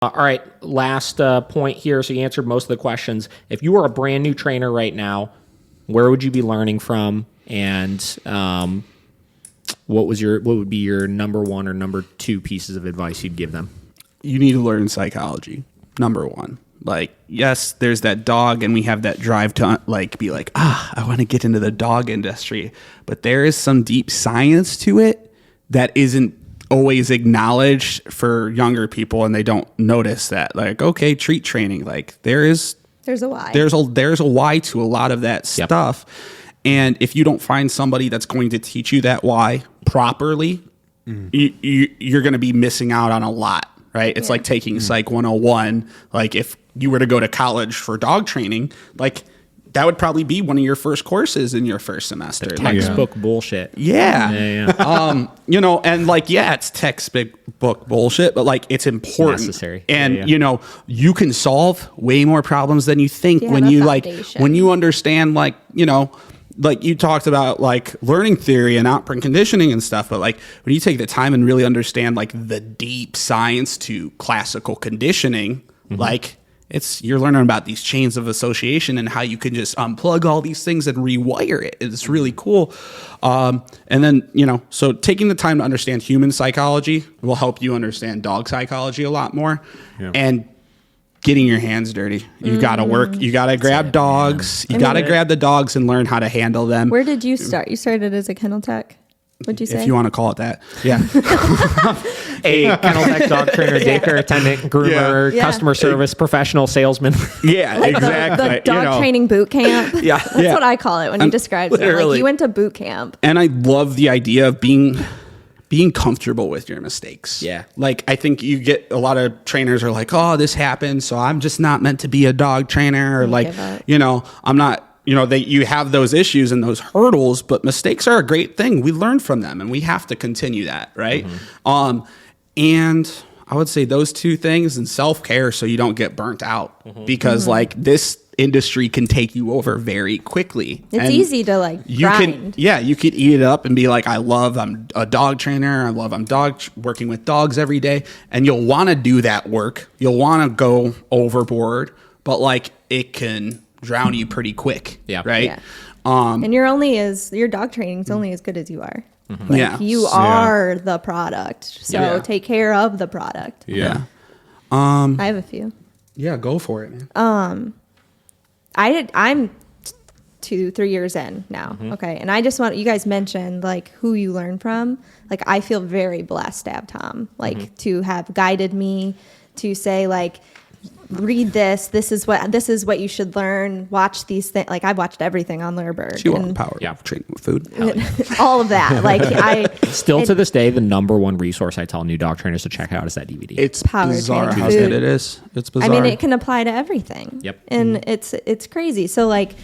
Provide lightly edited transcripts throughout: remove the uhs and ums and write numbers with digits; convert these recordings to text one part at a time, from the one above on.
All right, last point here. So you answered most of the questions. If you were a brand new trainer right now, where would you be learning from? And what would be your number one or number two pieces of advice you'd give them? You need to learn psychology. Number one. Like, yes, there's that dog, and we have that drive to be like, I want to get into the dog industry. But there is some deep science to it that isn't always acknowledged for younger people, and they don't notice that. Like, okay, treat training. Like, there's a why. There's a why to a lot of that stuff. And if you don't find somebody that's going to teach you that why properly, you're going to be missing out on a lot. Right. It's like taking Psych 101. Like if you were to go to college for dog training, like that would probably be one of your first courses in your first semester. Textbook bullshit. Yeah. And it's textbook bullshit, but like it's important. Necessary. And you can solve way more problems than you think when you understand like you talked about like learning theory and operant conditioning and stuff, but like when you take the time and really understand like the deep science to classical conditioning, like you're learning about these chains of association and how you can just unplug all these things and rewire it. It's really cool. And then, so taking the time to understand human psychology will help you understand dog psychology a lot more. Yeah. And getting your hands dirty. You got to work. You got to grab dogs. You got to grab the dogs and learn how to handle them. Where did you start? You started as a kennel tech? What'd you say? If you want to call it that. Yeah. A kennel tech, dog trainer, daycare attendant, groomer, customer service, professional salesman. Yeah, like exactly. The dog training boot camp. That's what I call it when he describes it. Like you went to boot camp. And I love the idea of being comfortable with your mistakes. Yeah. Like, I think you get a lot of trainers are like, oh, this happened, so I'm just not meant to be a dog trainer. Or like, I'm not, you have those issues and those hurdles, but mistakes are a great thing. We learn from them and we have to continue that. Right. And I would say those two things and self-care so you don't get burnt out because like this industry can take you over very quickly. It's easy to grind. You could eat it up and be like, I'm a dog trainer. I'm working with dogs every day. And you'll want to do that work. You'll want to go overboard, but like it can drown you pretty quick. Yeah. Right. Yeah. And your dog training is only as good as you are. You are the product. So take care of the product. Yeah. I have a few. Yeah, go for it, man. I'm 2-3 years in now. Okay. And I just want, you guys mentioned like who you learn from. Like I feel very blessed to have Tom, like to have guided me to say like, read this. This is what you should learn. Watch these things. Like I've watched everything on Lurberg. You are the power of training with food. All of that. Like to this day, the number one resource I tell new dog trainers to check out is that DVD. It's bizarre how good it is. It's bizarre. I mean, it can apply to everything. Yep. And it's crazy. So like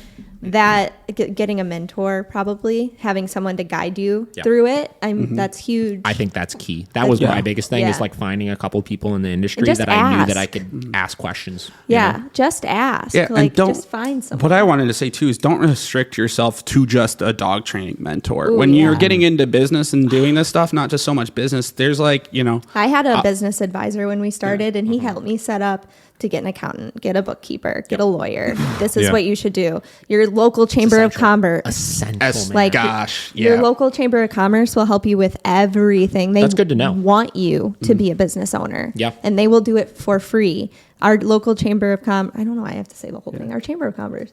that, getting a mentor, probably having someone to guide you through it. That's huge. I think that's key. That was my biggest thing is like finding a couple people in the industry that I knew that I could ask questions. Yeah. Just ask. Yeah, like just find someone. What I wanted to say too is don't restrict yourself to just a dog training mentor. When you're getting into business and doing this stuff, not just so much business, there's like, I had a business advisor when we started and he helped me set up to get an accountant, get a bookkeeper, get a lawyer. This is what you should do. Your local chamber of commerce. Essential. Your local chamber of commerce will help you with everything. That's good to know. Want you to be a business owner. Yeah. And they will do it for free. Our local chamber of commerce, I don't know why I have to say the whole thing. Our chamber of commerce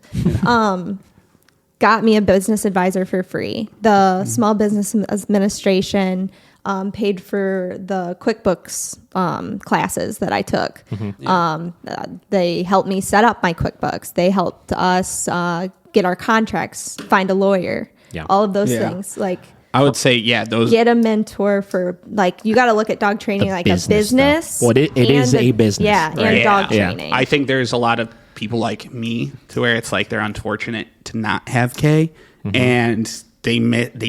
got me a business advisor for free. The Small Business Administration paid for the QuickBooks classes that I took. They helped me set up my QuickBooks. They helped us get our contracts, find a lawyer, all of those things. Like I would say, those. Get a mentor for you got to look at dog training like a business. Well, it is a business. Yeah, right? And dog training. I think there's a lot of people like me to where it's like they're unfortunate to not have K and they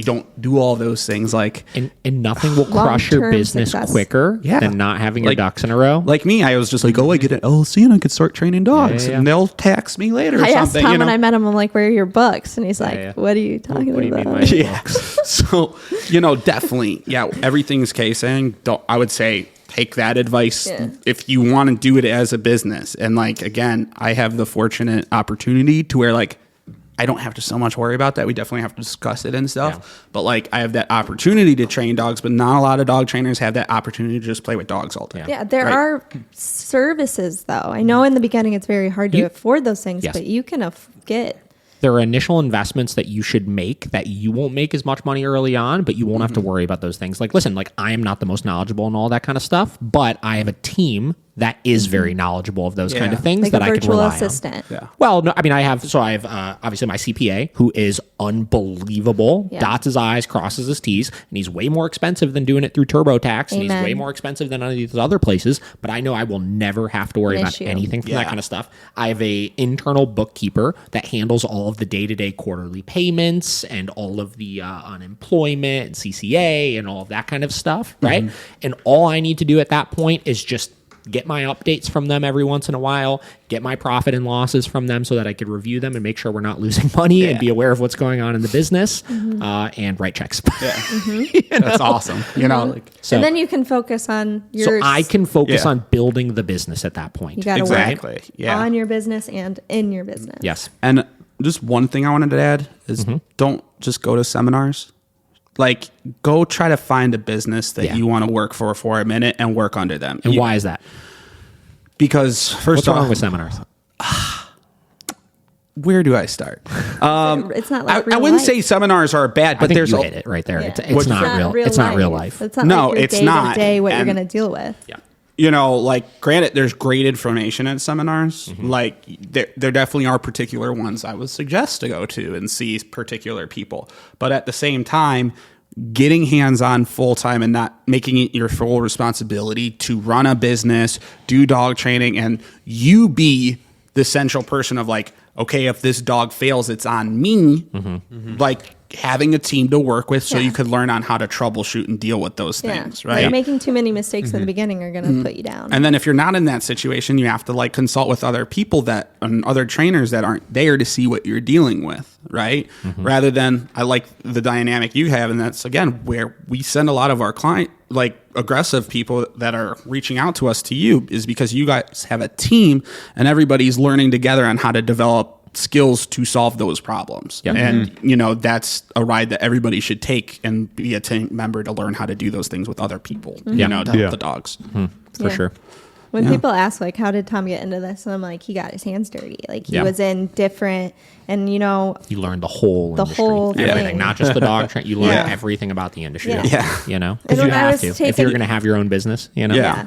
don't do all those things and nothing will crush your business quicker than not having your ducks in a row. Like me, I was just like, I get an LLC and I could start training dogs and they'll tax me later. I asked Tom when I met him, I'm like, where are your books? And he's like, what are you talking about? What do you mean by books? So, definitely, everything's K saying. I would say take that advice Yeah. if you want to do it as a business. And like, again, I have the fortunate opportunity to where like, I don't have to so much worry about that. We definitely have to discuss it and stuff. Yeah. But like, I have that opportunity to train dogs, but not a lot of dog trainers have that opportunity to just play with dogs all day. Yeah, there Right. are services though. I know in the beginning it's very hard to You- afford those things, Yes. but you can get. There are initial investments that you should make that you won't make as much money early on, but you won't have to Mm-hmm. worry about those things. Like, listen, like I am not the most knowledgeable and all that kind of stuff, but I have a team that is very knowledgeable of those kind of Yeah. things Like that a I can virtual rely assistant. Yeah. on. Well, no, I mean, I have obviously my CPA who is unbelievable, Yeah. dots his I's, crosses his T's, and he's way more expensive than doing it through TurboTax, and he's Amen. way more expensive than any of these other places, but I know I will never have to worry An about issue. anything from that Yeah. kind of stuff. I have a internal bookkeeper that handles all of the day-to-day quarterly payments and all of the unemployment and CCA and all of that kind of stuff, right? And all I need to do at that point is just get my updates from them every once in a while, get my profit and losses from them so that I could review them and make sure we're not losing money and Yeah. be aware of what's going on in the business and write checks. That's awesome. You know, like, So, And then you can focus on so your. I can focus Yeah. on building the business at that point. You got to Exactly. work Yeah. on your business and in your business. Yes. And just one thing I wanted to add is don't just go to seminars. Like, go try to find a business that Yeah. you want to work for a minute and work under them. And why is that? Because first What's off, wrong with seminars? where do I start? It's not like I real wouldn't life. say seminars are bad, I but think there's you a- hit it right there. Yeah. It's not real. It's not real life. It's not No, like your it's day not. to day what you're And- going to deal with. Yeah. you know, like granted, there's great information at seminars. Like there definitely are particular ones I would suggest to go to and see particular people. But at the same time, getting hands-on full-time and not making it your full responsibility to run a business, do dog training, and you be the central person of like, okay, if this dog fails, it's on me. Like having a team to work with so Yeah. you could learn on how to troubleshoot and deal with those Yeah. things, right? Like making too many mistakes in the beginning are going to put you down. And then if you're not in that situation, you have to like consult with other people that and other trainers that aren't there to see what you're dealing with, right? Rather than I like the dynamic you have, and that's again where we send a lot of our client like aggressive people that are reaching out to us to you is because you guys have a team and everybody's learning together on how to develop skills to solve those problems. Yep. And you know, that's a ride that everybody should take and be a team member to learn how to do those things with other people, you know, to help Yeah. the dogs. For Yeah. sure. When Yeah. people ask like, how did Tom get into this? And I'm like, he got his hands dirty. Like he Yeah. was in different, and you know, You learn the whole industry, whole everything, thing. not just the dog train. You learn Yeah. everything about the industry. Yeah. Yeah. You know, And because you when I have was to if taking- you're going to have your own business. You know. Yeah.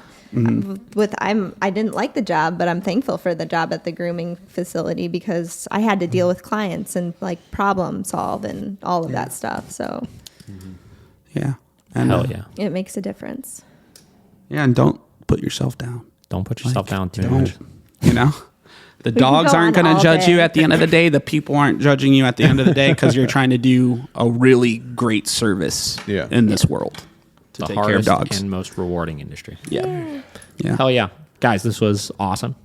I didn't like the job, but I'm thankful for the job at the grooming facility because I had to deal with clients and like problem solve and all of that stuff. So Yeah. And, Hell yeah. it makes a difference. Yeah, and don't put yourself down. Don't put yourself down too Don't. much. You know? The can dogs go aren't on going to all judge you day. at the end of the day. The people aren't judging you at the end of the day because you're trying to do a really great service Yeah. in this world to The take care of hardest dogs. and most rewarding industry. Yeah. Yeah. Hell yeah. Guys, this was awesome.